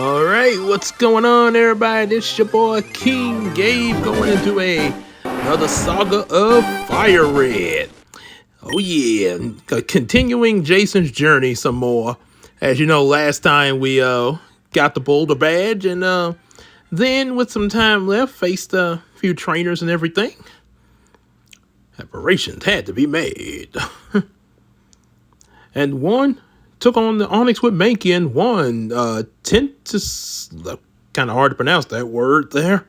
Alright, what's going on everybody? This your boy King Gabe going into another saga of Firered. Oh yeah, continuing Jason's journey some more. As you know, last time we got the Boulder badge and then with some time left faced a few trainers and everything. Preparations had to be made. And one took on the Onyx with Mankey and won. Kind of hard to pronounce that word there.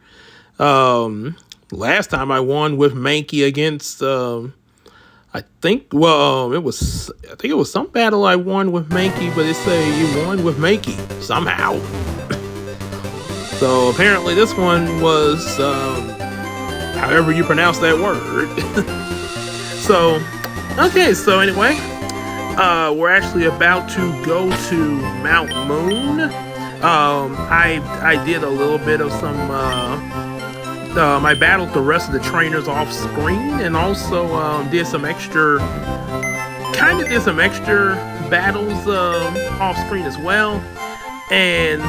Last time I won with Mankey against, I think it was some battle I won with Mankey, but it say you won with Mankey somehow. So apparently this one was, however you pronounce that word. So anyway. We're actually about to go to Mount Moon. I did a little bit of some, I battled the rest of the trainers off screen and also did some extra battles off screen as well. And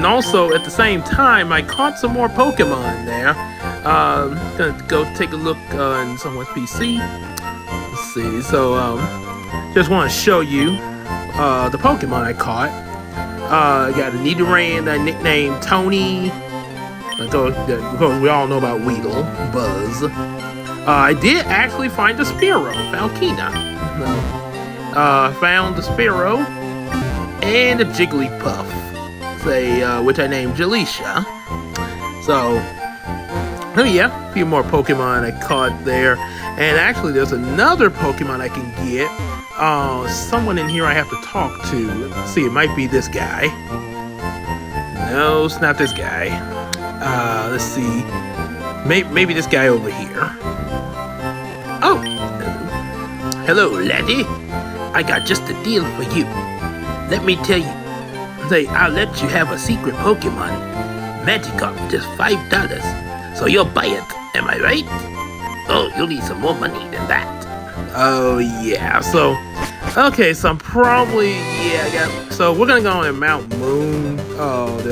also at the same time, I caught some more Pokemon there. Gonna go take a look in someone's PC. Let's see, so, just want to show you the Pokemon I caught. I got a Nidoran nicknamed Tony. Because we all know about Weedle, Buzz. I did actually find a Spearow, Falkina. Found the Spearow and a Jigglypuff, which I named Jaleisha. So, oh yeah, a few more Pokemon I caught there. And actually, there's another Pokemon I can get. Someone in here I have to talk to. Let's see, it might be this guy. No, it's not this guy. Let's see. Maybe this guy over here. Oh! Hello, laddie. I got just a deal for you. Let me tell you. I'll let you have a secret Pokemon. Magikarp for just $5. So you'll buy it. Am I right? Oh, you'll need some more money than that. Oh, yeah. So, okay, so I'm probably, so we're going to go on Mount Moon.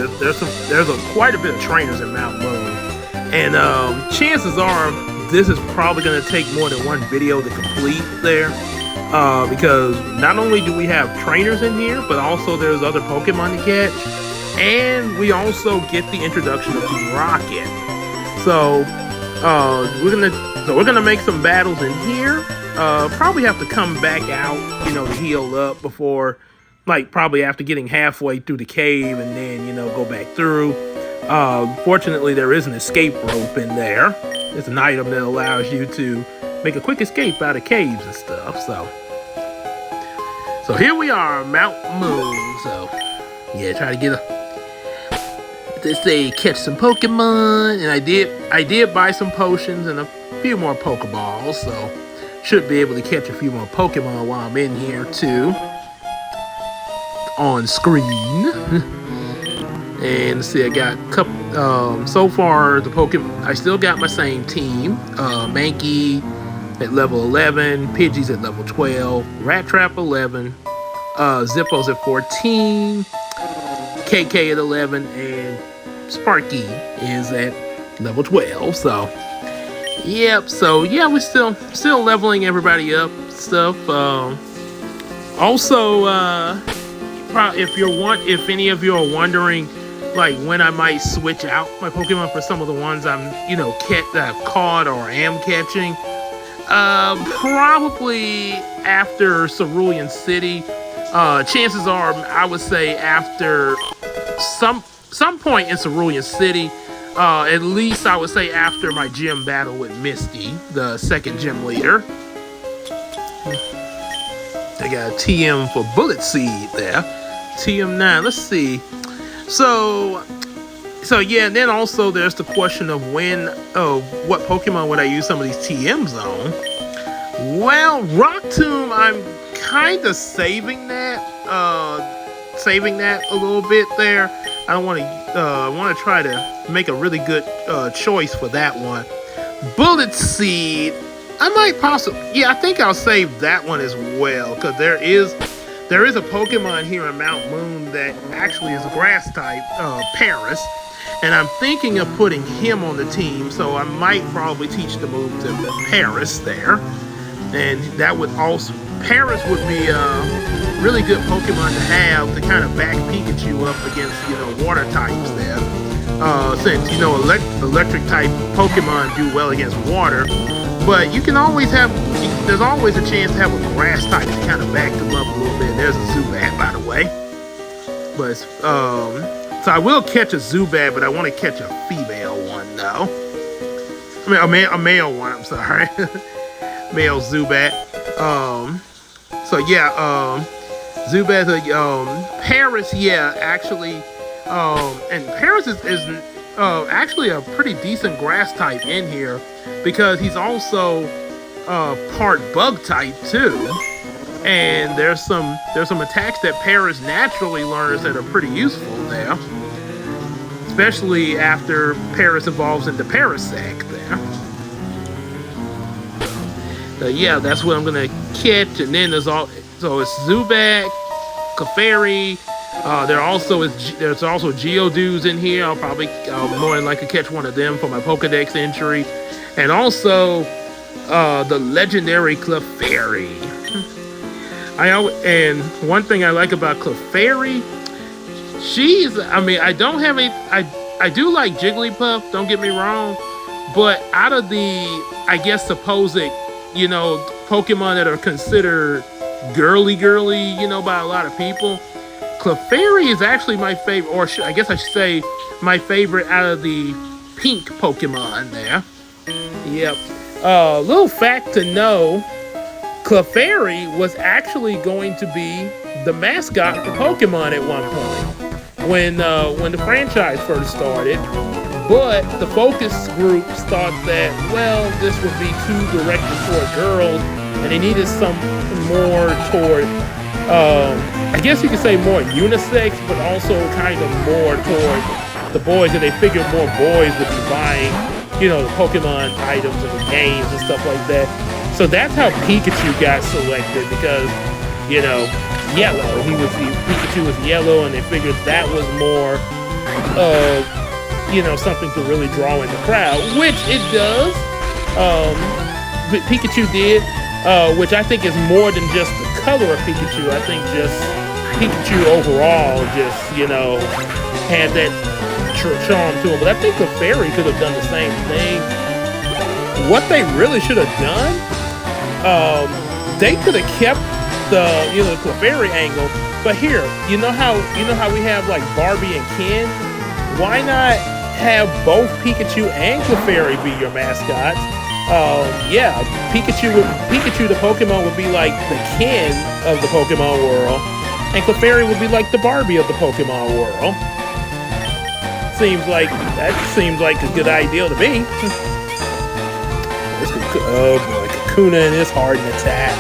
There's quite a bit of trainers in Mount Moon. And chances are this is probably going to take more than one video to complete there. Because not only do we have trainers in here, but also there's other Pokemon to catch. And we also get the introduction of Rocket. So, we're gonna make some battles in here. Probably have to come back out, to heal up before, probably after getting halfway through the cave and then, go back through. Fortunately, there is an escape rope in there. It's an item that allows you to make a quick escape out of caves and stuff. So here we are, Mount Moon. So, yeah, try to get catch some Pokemon, and I did buy some potions and a few more Pokeballs, so should be able to catch a few more Pokemon while I'm in here too, on screen. And let's see, I got a couple, so far the Pokemon, I still got my same team, Mankey at level 11, Pidgey's at level 12, Rat Trap 11, Zippo's at 14, KK at 11, and Sparky is at level 12. So, yep. So yeah, we're still leveling everybody up stuff. Also, if any of you are wondering, when I might switch out my Pokemon for some of the ones I'm, that I've caught or am catching, probably after Cerulean City. Chances are, I would say after some point in Cerulean City, at least I would say after my gym battle with Misty, the second gym leader. They got a TM for Bullet Seed there. TM9, let's see. So yeah, and then also there's the question of what Pokemon would I use some of these TMs on? Well, Rock Tomb, I'm kind of saving that a little bit there. I don't want to try to make a really good choice for that one. Bullet Seed, I might possibly, I think I'll save that one as well, because there is there is a Pokemon here in Mount Moon that actually is a grass type, Paris. And I'm thinking of putting him on the team, so I might probably teach the move to Paris there. And that would also, Paris would be a really good Pokemon to have to kind of back Pikachu up against, water types there. Since, electric type Pokemon do well against water. But you can always have, there's always a chance to have a grass type to kind of back them up a little bit. There's a Zubat, by the way. But, so I will catch a Zubat, but I want to catch a female one, though. I mean, a male one, I'm sorry. Male Zubat. So yeah, Zubat, Paris, yeah, actually, and Paris is actually a pretty decent grass type in here because he's also part bug type too. And there's some attacks that Paris naturally learns that are pretty useful there, especially after Paris evolves into Parasect there. So yeah, that's what I'm gonna catch. And then it's Zubat, Clefairy. There's also Geodudes in here. I'll probably more than likely catch one of them for my Pokedex entry, and also the legendary Clefairy. And one thing I like about Clefairy, I don't have I do like Jigglypuff, don't get me wrong, but out of the, I guess, supposed, Pokemon that are considered girly, by a lot of people, Clefairy is actually my favorite, or I guess I should say my favorite out of the pink Pokemon there. Yep. Little fact to know, Clefairy was actually going to be the mascot for Pokemon at one point when the franchise first started, but the focus groups thought that, well, this would be too directed toward girls, and they needed some more toward, I guess you could say more unisex, but also kind of more toward the boys, and they figured more boys would be buying, the Pokemon items and the games and stuff like that. So that's how Pikachu got selected, because, yellow. Pikachu was yellow, and they figured that was more, something to really draw in the crowd, which it does. Pikachu did, which I think is more than just the color of Pikachu. I think just Pikachu overall just, had that charm to him. But I think the Fairy could have done the same thing. What they really should have done, they could have kept the Clefairy angle, but here, you know how we have like Barbie and Ken? Why not have both Pikachu and Clefairy be your mascots? Pikachu the Pokemon would be like the Ken of the Pokemon world, and Clefairy would be like the Barbie of the Pokemon world. Seems like a good idea to me. Oh boy, Kakuna and his hardened attack.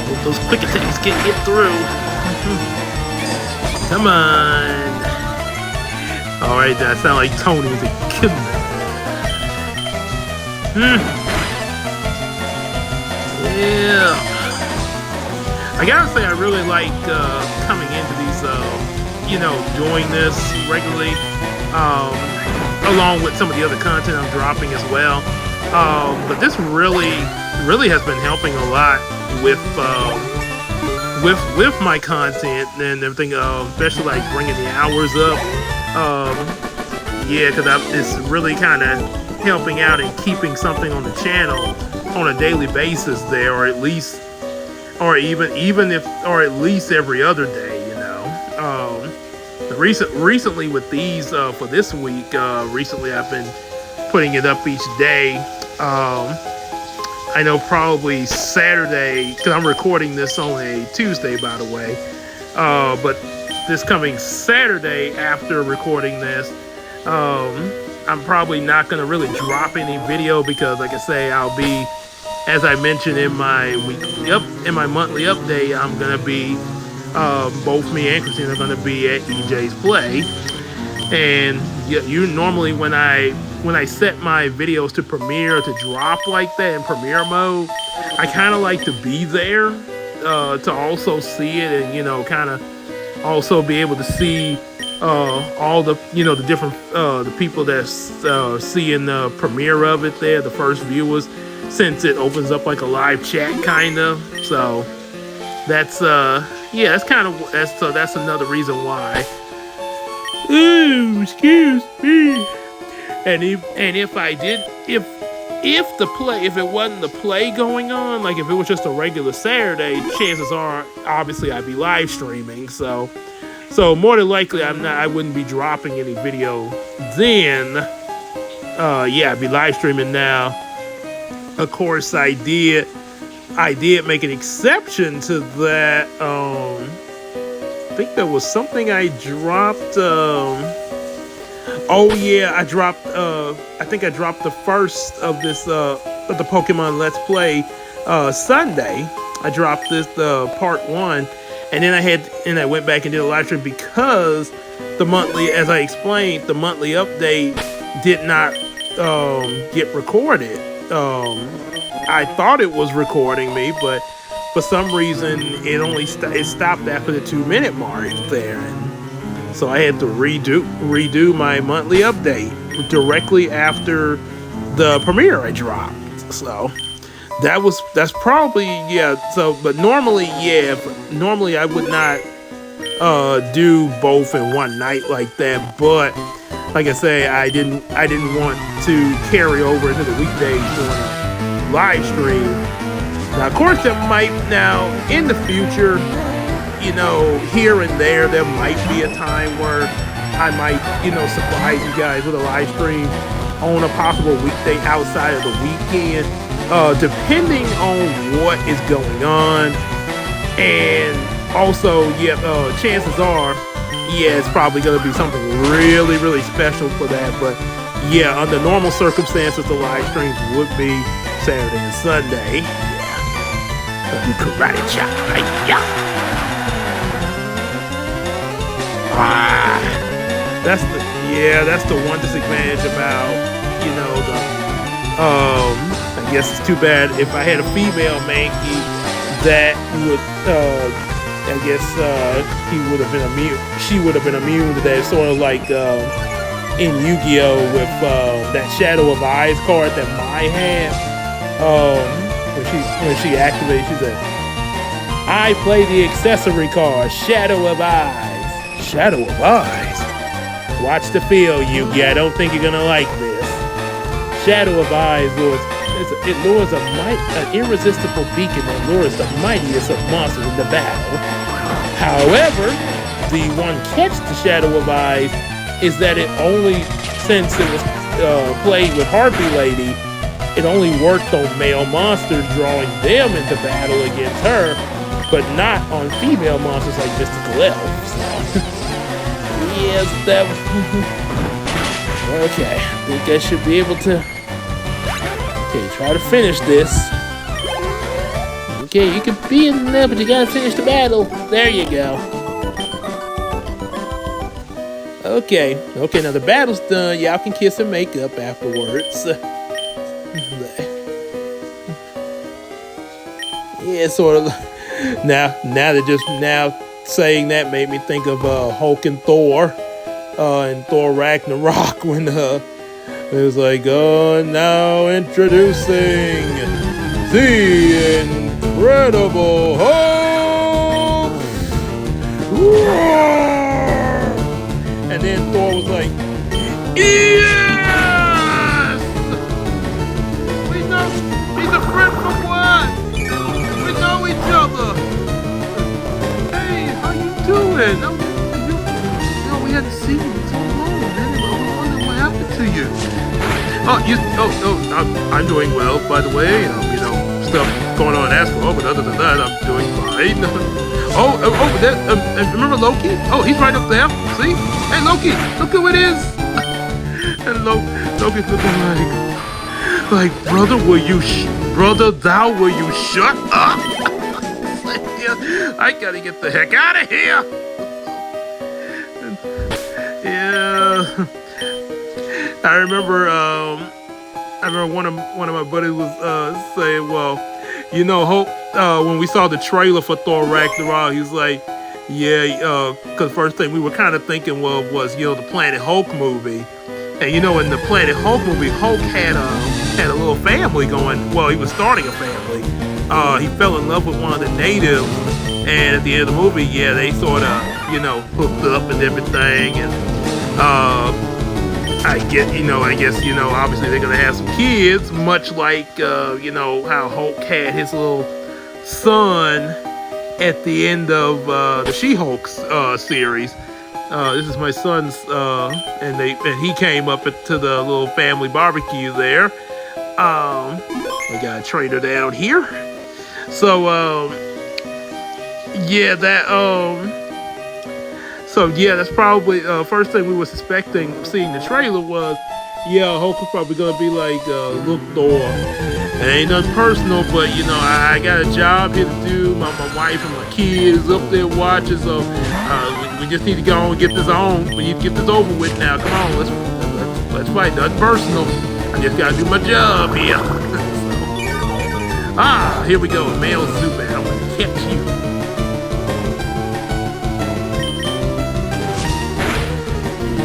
Hope those quick attacks get through. Come on. Alright, that sound like Tony was a kid. Yeah. I gotta say, I really like coming into these, doing this regularly. Along with some of the other content I'm dropping as well. But this really has been helping a lot with my content and everything, especially like bringing the hours up. Because it's really kind of helping out and keeping something on the channel on a daily basis there, or at least every other day. Recently with these for this week, recently I've been putting it up each day. I know probably Saturday, because I'm recording this on a Tuesday, by the way. But this coming Saturday after recording this, I'm probably not going to really drop any video because, like I say, I'll be, as I mentioned in my monthly update, I'm going to be both me and Christine are going to be at EJ's Play, and you normally when I set my videos to premiere to drop like that in premiere mode, I kind of like to be there to also see it, and kind of also be able to see all the the different the people that's seeing the premiere of it there, the first viewers, since it opens up like a live chat kind of. So that's yeah, that's another reason why. Ooh, excuse me. And if I did, if it wasn't the play going on, like if it was just a regular Saturday, chances are obviously I'd be live streaming. So more than likely I wouldn't be dropping any video then. Yeah, I'd be live streaming now. Of course I did make an exception to that. I think there was something I dropped. Oh yeah, I dropped. I think I dropped the first of this of the Pokemon Let's Play Sunday. I dropped this part 1, and then I went back and did a live stream because the monthly, as I explained, the monthly update did not get recorded. I thought it was recording me, but for some reason it stopped after the 2-minute mark there, and so I had to redo my monthly update directly after the premiere I dropped. So that's probably, yeah. So but normally I would not do both in one night like that, but like I say, I didn't want to carry over into the weekdays doing a live stream. Now, of course, in the future, here and there might be a time where I might, surprise you guys with a live stream on a possible weekday outside of the weekend, depending on what is going on. And also, chances are, it's probably going to be something really, really special for that. But yeah, under normal circumstances, the live streams would be Saturday and Sunday. Karate chop, right? Yeah. That's the one disadvantage about, I guess it's too bad if I had a female Mankey that would, I guess she would have been immune to that. Sort of like in Yu-Gi-Oh with that Shadow of Eyes card that Mai had. When she activated, she said, "I play the accessory card, Shadow of Eyes." Shadow of Eyes? Watch the feel, Yu-Gi. I don't think you're gonna like this. Shadow of Eyes lures an irresistible beacon that lures the mightiest of monsters into battle. However, the one catch to Shadow of Eyes is that since it was played with Harpy Lady, it only worked on male monsters, drawing them into battle against her, but not on female monsters like Mystical Elf. So, yes, that was... Okay, I think I should be able to... Okay, try to finish this. Okay, you can be in there, but you gotta finish the battle. There you go. Okay, now the battle's done. Y'all can kiss and make up afterwards. Yeah, sort of. Now saying that made me think of Hulk and Thor, and Thor Ragnarok when it was like, now introducing the Incredible Hulk, and then Thor was like, yes, we know he's a friend from what? We know each other. Hey, how you doing? We hadn't seen you in so long, man. I was wondering what happened to you. I'm doing well, by the way. Stuff going on in Astro, but other than that, I'm doing fine. Remember Loki? Oh, he's right up there. See? Hey, Loki, look who it is. And Loki's looking like, brother, will you shut up? I gotta get the heck out of here. Yeah. I remember one of my buddies was saying, well, when we saw the trailer for Thor Ragnarok, he was like, yeah, because first thing we were kind of thinking was the Planet Hulk movie. And in the Planet Hulk movie, Hulk had a little family going. Well, he was starting a family. He fell in love with one of the natives, and at the end of the movie, yeah, they sort of hooked up and everything. And I guess obviously they're gonna have some kids, much like how Hulk had his little son at the end of the She-Hulk series. This is my son's, and he came up to the little family barbecue there. We got a trainer down here. So yeah, that's probably first thing we were suspecting seeing the trailer was, Hulk was probably gonna be like, look, Thor, it ain't nothing personal, but I got a job here to do. My wife and my kids up there watching, so we just need to go on and get this on. We need to get this over with now. Come on, let's fight. Nothing personal. I just gotta do my job here. Here we go, male Zubat. I'm gonna catch you.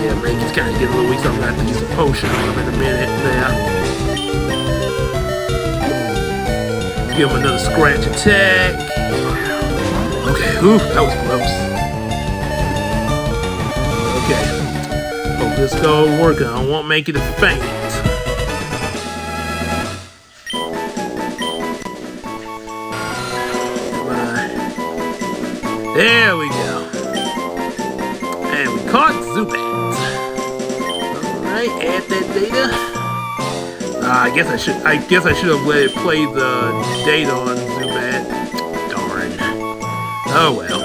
Yeah, Mankey's kind of getting a little weak, so I'm gonna have to use a potion on him in a minute there. Give him another scratch attack. Okay, that was close. Okay, hope this goes working. I won't make it a faint. There we go. And we caught Zubat. Alright, add that data. I guess I should have let it play the data on Zubat. Darn. Oh well.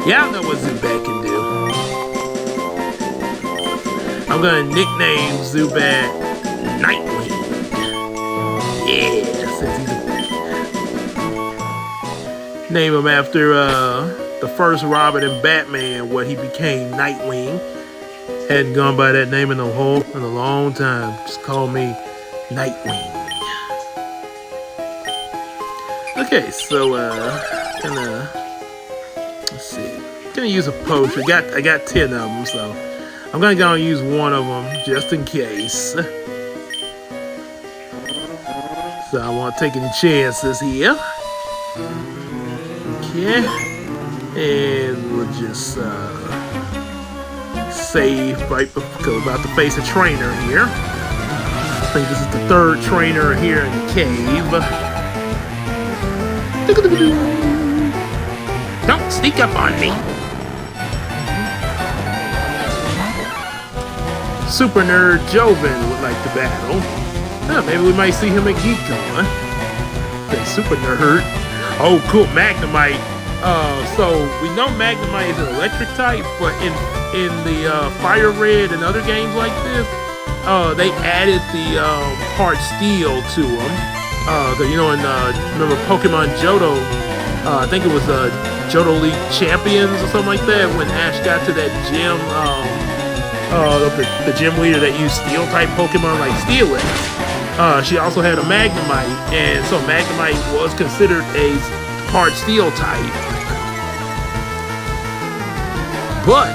Yeah, I don't know what Zubat can do. I'm gonna nickname Zubat Nightwing. Yeah, since he's name him after the first Robin and Batman, when he became Nightwing. Hadn't gone by that name in a long time. Just call me Nightwing. Okay, so let's see. Gonna use a potion. I got 10 of them, so I'm gonna go and use one of them just in case. So I won't take any chances here. Okay, and we'll just save right because we're about to face a trainer here. I think this is the third trainer here in the cave. Don't sneak up on me. Super Nerd Joven would like to battle. Maybe we might see him at GeekCon. That Super Nerd. Oh, cool, Magnemite. So we know Magnemite is an electric type, but in the Firered and other games like this, they added the part Steel to them. Cause remember Pokemon Johto? I think it was Johto League Champions or something like that. When Ash got to that gym, the gym leader that used Steel type Pokemon like Steelix. She also had a Magnemite, and so Magnemite was considered a part Steel type. But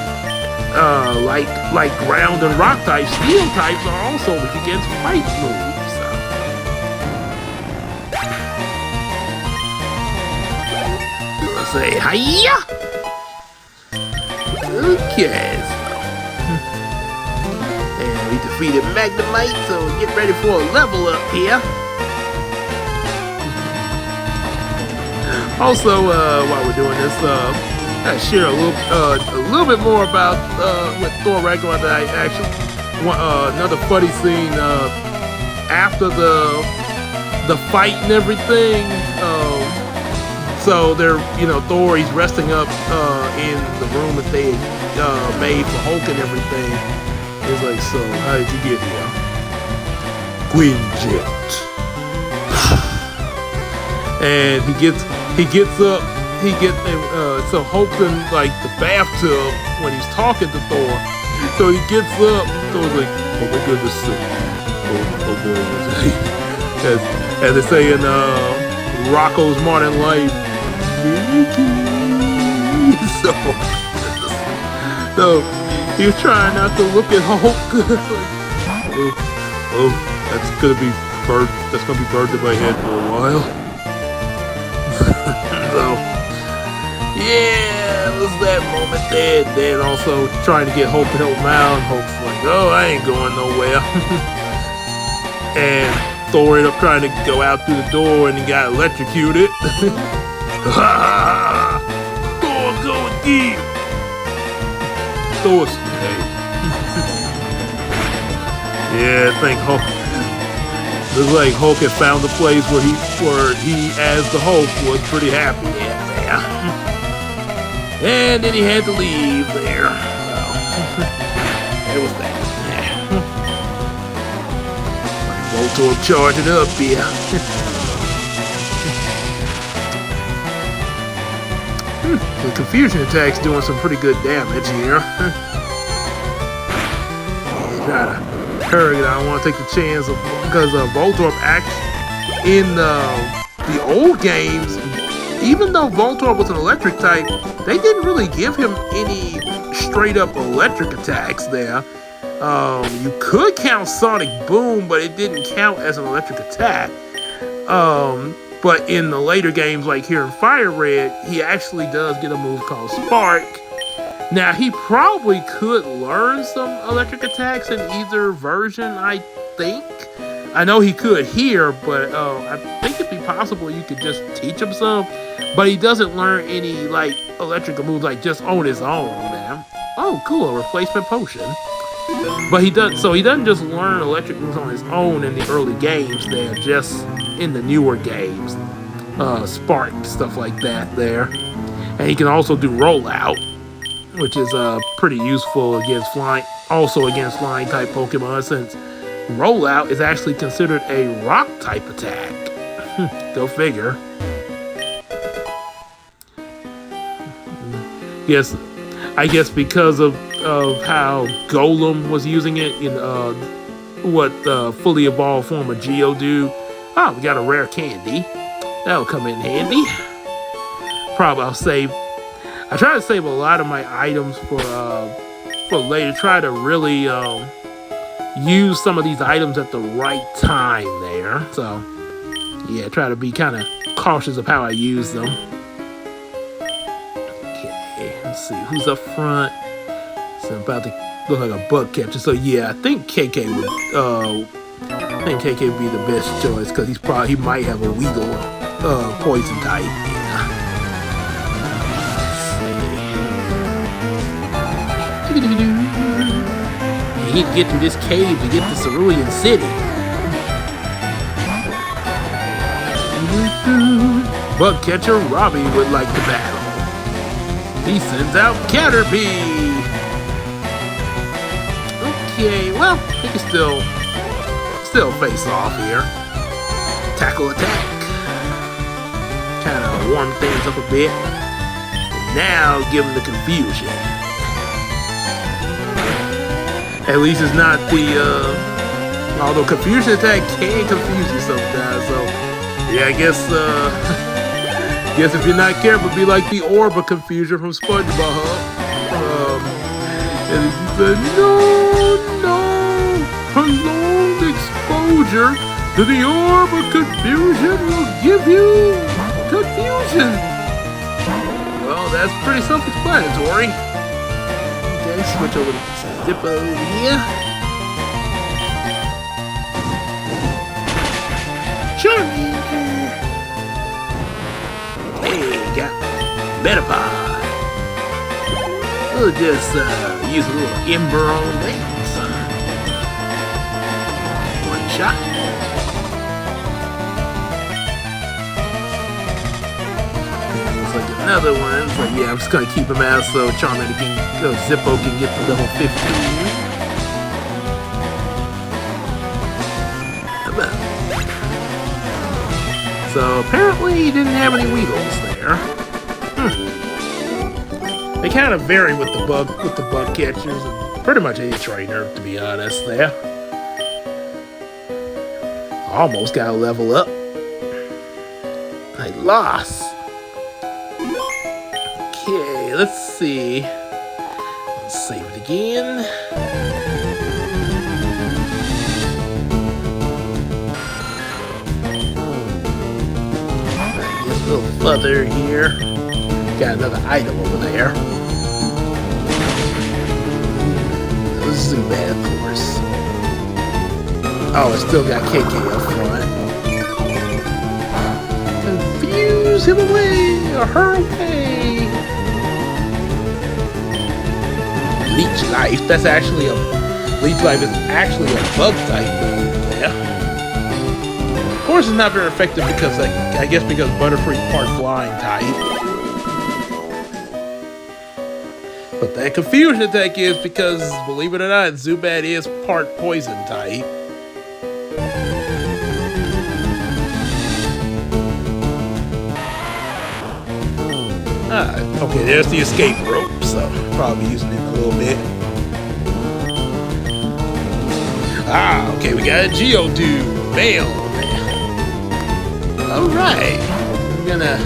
like ground and rock types, Steel types are also weak against fight moves. Let's say hiya. Okay. And we defeated Magnemite, so get ready for a level up here. Also, while we're doing this, I share a little bit more about with Thor Ragnarok. That I actually another funny scene after the fight and everything. So they're Thor, he's resting up in the room that they made for Hulk and everything. He's like, so how did you get here? Quinjet. And he gets up. So Hulk's in like the bathtub when he's talking to Thor. So he gets up. Thor's like, oh my goodness, oh boy, as they say in Rocco's Modern Life. So, so he was trying not to look at Hulk. oh, that's gonna be burned in my head for a while. So, yeah, it was that moment there. Then also trying to get Hulk to help him out. Hulk's like, oh, I ain't going nowhere. And Thor ended up trying to go out through the door and he got electrocuted. Ha! Thor, go again! Thor's yeah, I think Hulk. Looks like Hulk had found a place where he, as the Hulk, was pretty happy. Yeah. And then he had to leave there. So, it was that. Voltorb charging up here. The confusion attack's doing some pretty good damage here. Try to hurry it. I don't want to take the chance of because Voltorb actually in the old games, even though Voltorb was an electric type, they didn't really give him any straight up electric attacks there. You could count Sonic Boom, but it didn't count as an electric attack. But in the later games, like here in Firered, he actually does get a move called Spark. Now, he probably could learn some electric attacks in either version, I think. I know he could here, but I think it'd be possible you could just teach him some. But he doesn't learn any, like, electrical moves, like, just on his own, man. Oh, cool, a replacement potion. But he doesn't just learn electric moves on his own in the early games. They're just in the newer games, Spark, stuff like that there. And he can also do Rollout, which is pretty useful against flying type Pokemon, since Rollout is actually considered a rock type attack. Go figure. I guess because of how Golem was using it in fully evolved form of Geodude. Oh, we got a rare candy. That'll come in handy. Probably I try to save a lot of my items for later. Try to really use some of these items at the right time there. So yeah, try to be kind of cautious of how I use them. Okay, let's see who's up front. So I'm about to look like a bug catcher. So yeah, I think KK would be the best choice because he might have a Weedle poison type. Yeah. You need to get through this cave to get to Cerulean City. Bug catcher Robbie would like to battle. He sends out Caterpie. Okay, well, he can still face off here. Tackle attack. Kind of warm things up a bit. Now give him the confusion. At least it's not although confusion attack can confuse you sometimes. So yeah, I guess if you're not careful, be like the orb of confusion from SpongeBob. And he said, no, prolonged exposure to the orb of confusion will give you confusion. Well, that's pretty self-explanatory. Okay, switch over to Zippo here. Charmander. Hey, got Metapod. We'll just use a little Ember on things. One shot. Looks like another one. So yeah, I'm just gonna keep him out so Charmander Zippo can get to level 15. So apparently he didn't have any Weedles there. They kind of vary with the bug catchers and pretty much any trainer, to be honest. There, almost got to level up. I lost. Okay, let's see. Let's save it again. I guess a little further here. Got another item over there. Zubat, of course. Oh, it still got KK up front. Confuse him away, or her away. Leech Life. That's actually a Leech Life is actually a bug type. Yeah. Of course, it's not very effective because I guess because Butterfree's part flying type. But that confusion attack is because, believe it or not, Zubat is part poison type. Okay, there's the escape rope, so probably using it a little bit. Okay, we got a Geodude, male. Alright, I'm gonna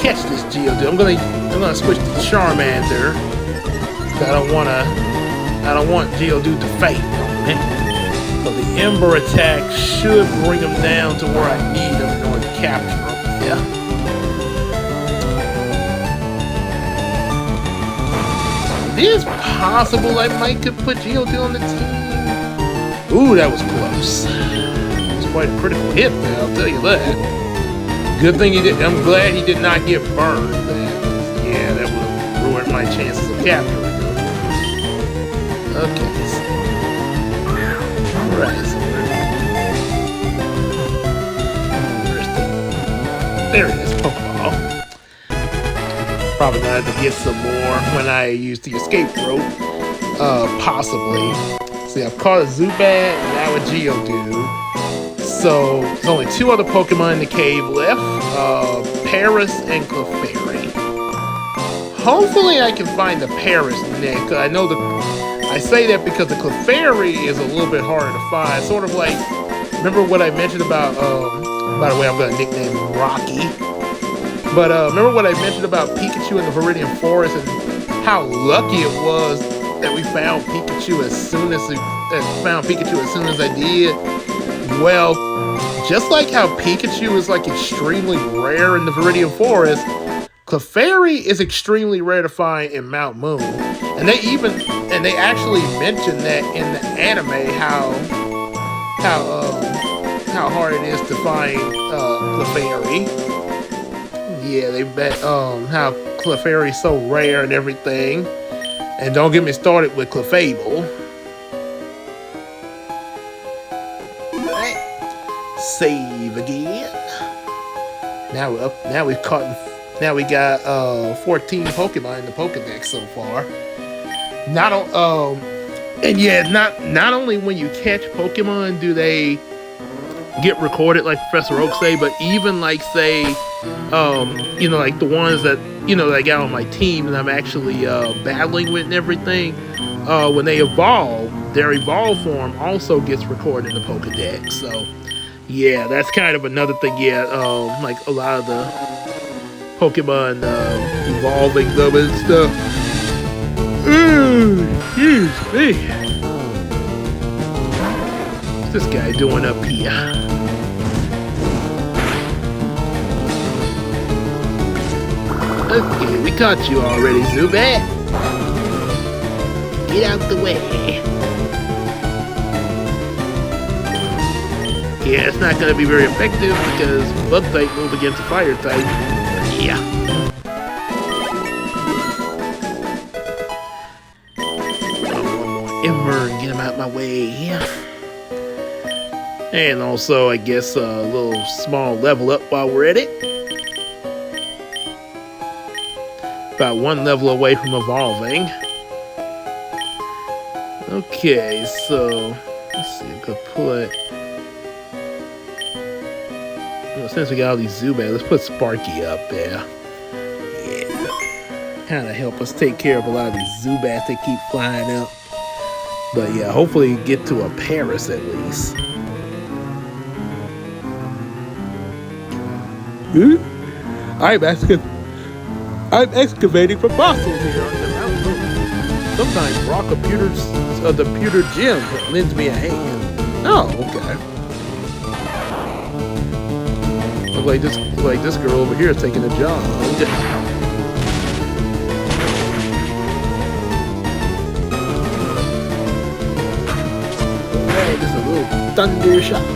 catch this Geodude. I'm gonna switch to Charmander. I don't want Geodude to faint. So the Ember attack should bring him down to where I need him in order to capture him. Yeah. It is possible I might could put Geodude on the team. Ooh, that was close. It was quite a critical hit there, I'll tell you that. Good thing he did. I'm glad he did not get burned. Yeah, that would have ruined my chances of capturing him. Okay. Alright, so there it is, Pokeball. Probably gonna have to get some more when I use the escape rope. Possibly. See, I've caught a Zubat and now a Geodude. So there's only two other Pokemon in the cave left. Paris and Clefairy. Hopefully I can find the Paris next. I know I say that because the Clefairy is a little bit harder to find. Sort of like, remember what I mentioned about, by the way, I'm going to nickname him Rocky. But remember what I mentioned about Pikachu in the Viridian Forest and how lucky it was that we found Pikachu as soon as I did? Well, just like how Pikachu is like extremely rare in the Viridian Forest, Clefairy is extremely rare to find in Mount Moon. And they actually mentioned that in the anime how hard it is to find Clefairy. Yeah, they bet how Clefairy's so rare and everything. And don't get me started with Clefable. Alright. Save again. Now we're up. Now we got 14 Pokemon in the Pokedex so far. And yeah, not only when you catch Pokemon do they get recorded like Professor Oak say, but even like say, like the ones that that I got on my team and I'm actually battling with and everything, when they evolve, their evolved form also gets recorded in the Pokedex. So yeah, that's kind of another thing. Yeah, like a lot of the Pokemon evolving them and stuff. Excuse me. What's this guy doing up here? Okay, we caught you already, Zubat. Get out the way. Yeah, it's not going to be very effective because Bug type move against a Fire type. Yeah. Ember and get him out my way. And also, I guess, a little small level up while we're at it. About one level away from evolving. Okay, so let's see, I could put. Well, since we got all these Zubats, let's put Sparky up there. Yeah, kind of help us take care of a lot of these Zubats that keep flying up. But yeah, hopefully get to a Paris at least. I'm excavating for fossils here on the mountain. Sometimes raw computers, the computer gym lends me a hand. Oh, okay. Like this girl over here is taking a job. Alright, just a little thunder shock.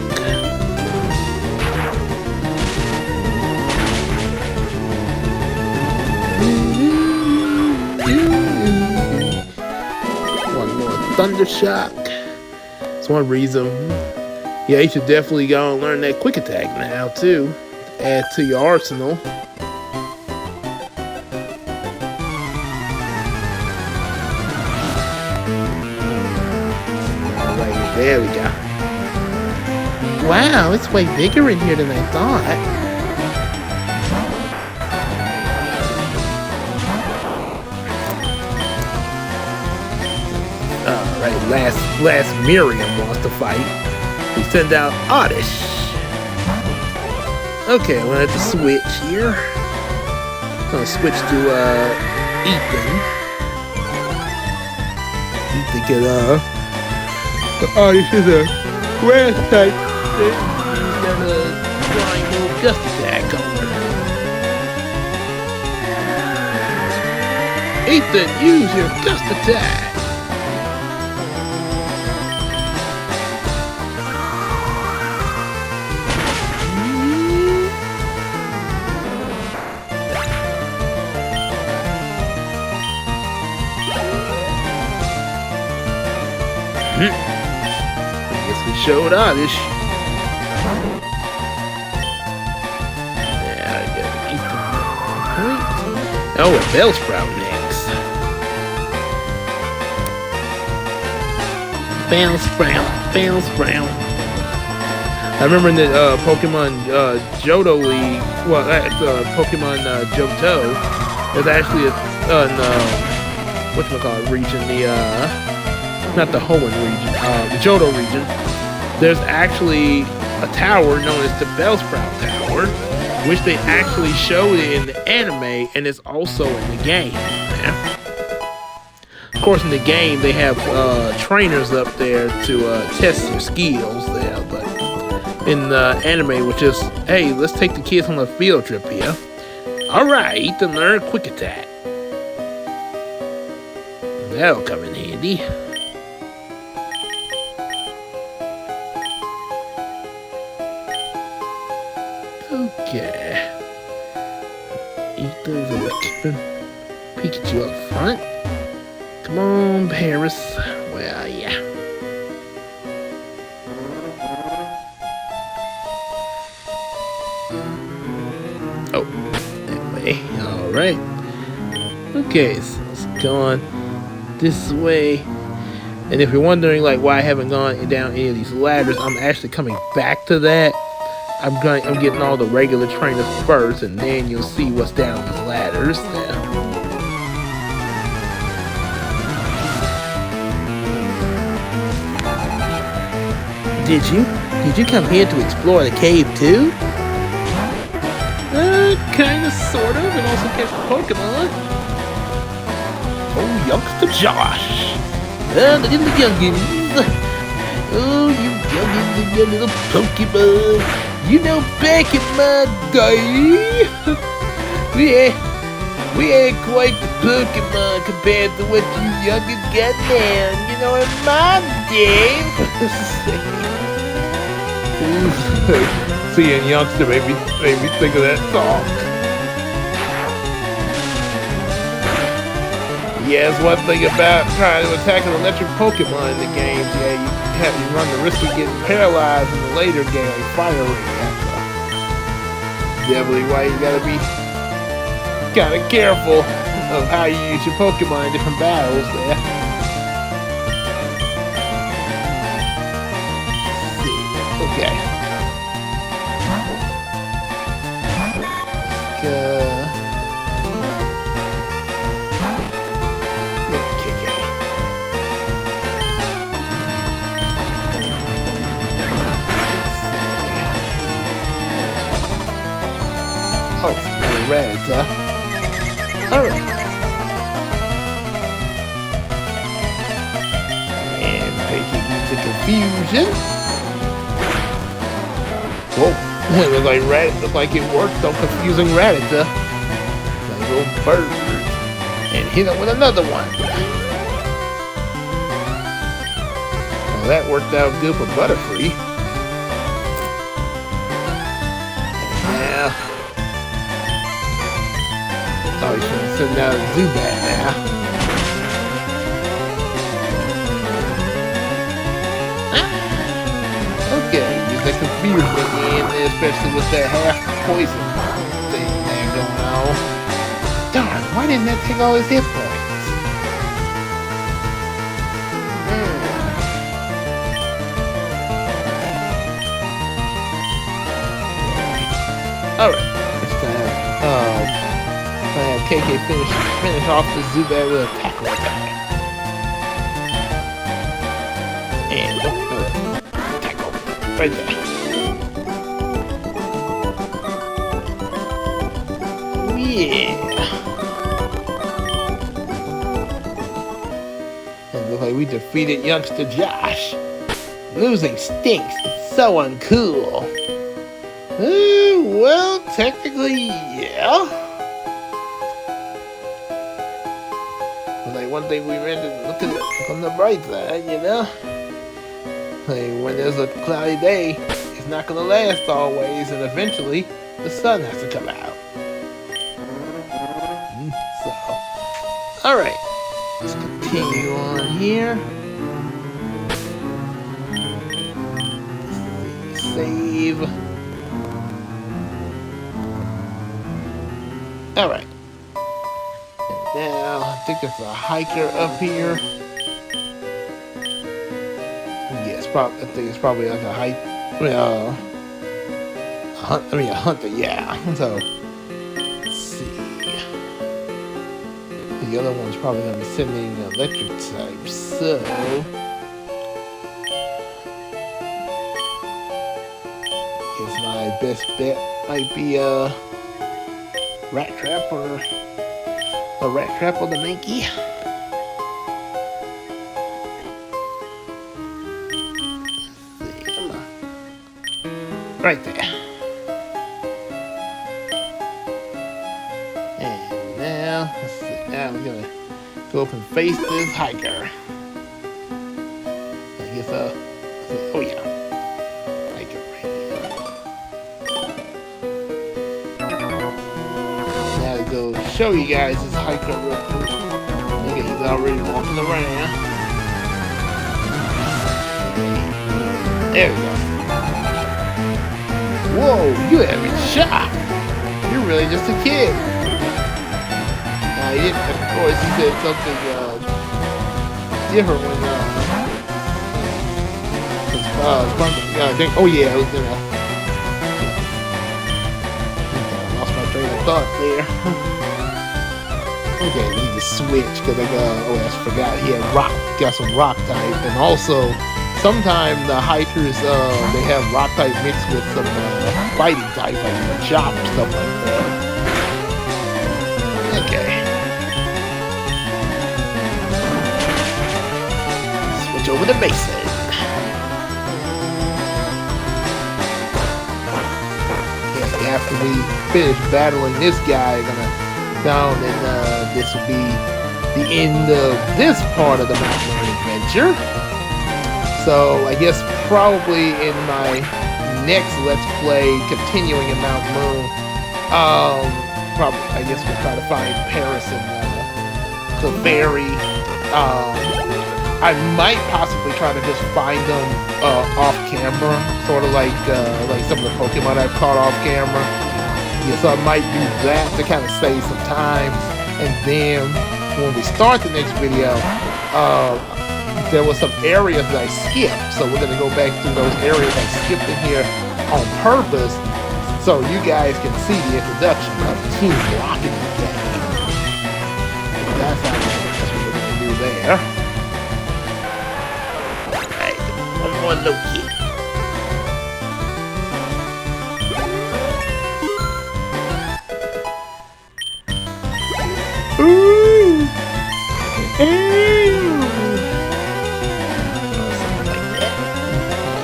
One more thunder shock. That's one reason. Yeah, you should definitely go and learn that quick attack now too. Add to your arsenal. Alright, there we go. Wow, it's way bigger in here than I thought. Alright, last Miriam wants to fight. We send out Oddish. Okay, I'm gonna have to switch here. I'm gonna switch to Ethan. Ethan can Oddish is a grass type. He's got a flying little gust attack on her. Ethan, use your gust attack. I guess we showed Oddish. Yeah, I gotta eat the point. Oh, a Bellsprout next. Bellsprout. I remember in the Pokemon Johto League, well, that's Pokemon Johto, there's actually a region, not the Hoenn region, the Johto region. There's actually a tower known as the Bellsprout Tower, which they actually showed in the anime, and it's also in the game. Yeah. Of course, in the game, they have trainers up there to test your skills there, but in the anime, which is, hey, let's take the kids on a field trip here. Alright, Ethan learn quick attack. That'll come in handy. Okay. Ethan's keeping Pikachu up front. Come on, Paris. Where are ya? Oh, that way. Alright. Okay, so it's going this way. And if you're wondering like why I haven't gone down any of these ladders, I'm actually coming back to that. I'm getting all the regular trainers first, and then you'll see what's down these ladders. Did you come here to explore the cave too? Kinda, sort of, and also catch Pokemon. Oh, youngster Josh. Look at the youngins. Oh, you youngins and your little Pokemon. You know, back in my day, we ain't quite the Pokemon compared to what you youngins got now. You know, in my day. Seeing youngster made me think of that song. Yeah, it's one thing about trying to attack an electric Pokemon in the games. Yeah, you run the risk of getting paralyzed in the later game, like Firered. Definitely why you gotta be kind of careful of how you use your Pokemon in different battles there. Okay. Rattata. Alright. And taking into confusion. Whoa, it looks like looks like it worked on confusing Rattata. Like a little bird. And hit him with another one. Well, that worked out good for Butterfree. Now, oh, he's trying to send out a Zubat now. Okay, use that confusion again, especially with that half poison thing there going on. Darn, why didn't that take all his hit points? Alright, this time, I have KK finish off the Zubat with a tackle attack. And tackle right there. Yeah. It looks like we defeated youngster Josh. Losing stinks. It's so uncool. Well, technically, yeah. But like one thing we meant to look at on the bright side, you know. Like when there's a cloudy day, it's not gonna last always, and eventually the sun has to come out. So, all right, let's continue on here. Save. Alright. Now, I think there's a hiker up here. Yes, I think it's probably like a hike. A hunter, yeah. So, let's see. The other one's probably going to be sending electric type, so... I guess my best bet might be, Rat Trap or a Rat Trap or the Mankey. Let's see, come on. Right there. And now, let's see, now we're gonna go up and face this hiker. I guess, oh yeah. Go show you guys this hiker real quick. Look at, he's already walking around. There we go. Whoa, you have been shot. You're really just a kid. He didn't, of course, he said something different when oh yeah, I was gonna. Thought there. Okay, we need to switch because I forgot he had got some rock type, and also sometimes the hikers they have rock type mixed with some fighting type like chop or stuff like that. Okay. Switch over to Mason. After we finish battling this guy, gonna down, and this will be the end of this part of the Mount Moon adventure. So I guess probably in my next Let's Play, continuing in Mount Moon, probably I guess we'll try to find Paris and Clefairy. I might possibly try to just find them off camera, sort of like some of the Pokemon I've caught off camera. Yeah, so I might do that to kind of save some time. And then when we start the next video, there were some areas that I skipped, so we're gonna go back through those areas I skipped in here on purpose, so you guys can see the introduction of Team Rocket in the game. That's what we're gonna do there. One more look here. Something like that.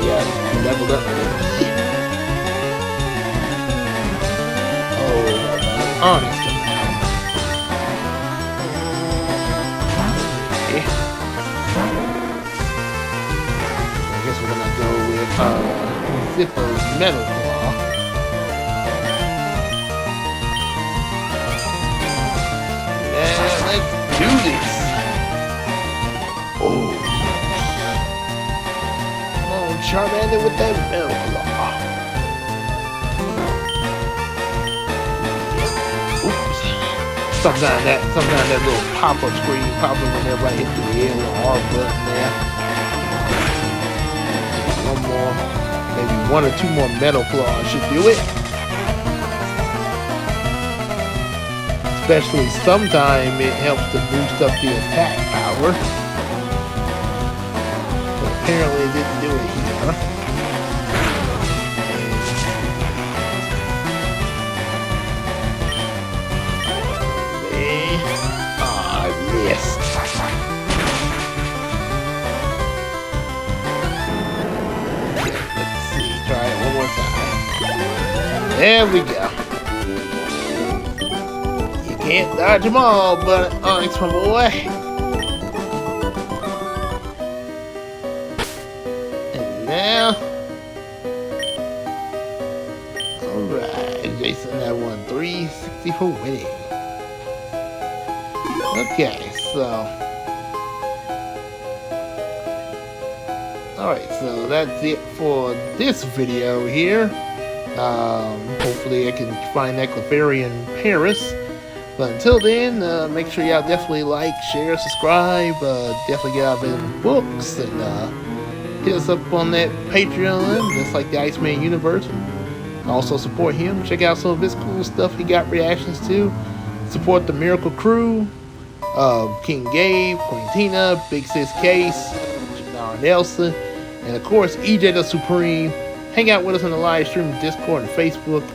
Yeah, leveled up. Oh, honest. Okay. I guess we're gonna go with Zippo's Metal Claw. Let's do this. Oh. Come on, Charmander with that Metal Claw. Oops. Sometimes that little pop-up screen pops up whenever I hit the L or R button there. One more, maybe 1 or 2 more Metal Claws should do it. Especially sometime it helps to boost up the attack power. But apparently it didn't do it here. I missed. Let's see, try it one more time. There we go. Can't dodge them all, but Onyx, my boy. And now, alright, Jason, that won 360 for winning. Okay, so, alright, so that's it for this video here. Hopefully I can find that Clefairy in Paris. But until then, make sure y'all definitely like, share, subscribe, definitely get out of the books, and hit us up on that Patreon, just like the Iceman Universe. Also support him, check out some of his cool stuff he got reactions to. Support the Miracle Crew, King Gabe, Queen Tina, Big Sis Case, Janara Nelson, and of course EJ the Supreme. Hang out with us on the live stream, Discord, and Facebook.